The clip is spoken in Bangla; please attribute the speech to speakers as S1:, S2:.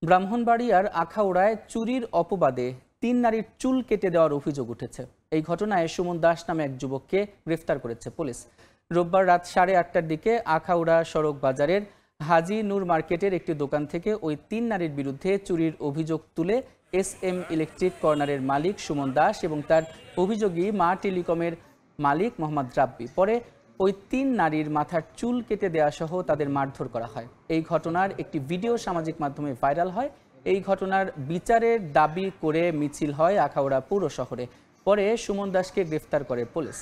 S1: ব্রাহ্মণবাড়িয়ার আখাউড়ায় চুরির অপবাদে ৩ নারীর চুল কেটে দেওয়ার অভিযোগ উঠেছে। এই ঘটনায় সুমন দাস নামে এক যুবককে গ্রেফতার করেছে পুলিশ। রোববার রাত 8:30টার দিকে আখাউড়া সড়ক বাজারের হাজি নূর মার্কেটের একটি দোকান থেকে ওই ৩ নারীর বিরুদ্ধে চুরির অভিযোগ তুলে SM ইলেকট্রিক কর্নারের মালিক সুমন দাস এবং তার অভিযোগী মা টেলিকমের মালিক মোহাম্মদ রাব্বি। পরে ওই ৩ নারীর মাথার চুল কেটে দেওয়া সহ তাদের মারধর করা হয়। এই ঘটনার একটি ভিডিও সামাজিক মাধ্যমে ভাইরাল হয়। এই ঘটনার বিচারের দাবি করে মিছিল হয় আখাউড়া পৌর শহরে। পরে সুমন দাসকে গ্রেফতার করে পুলিশ।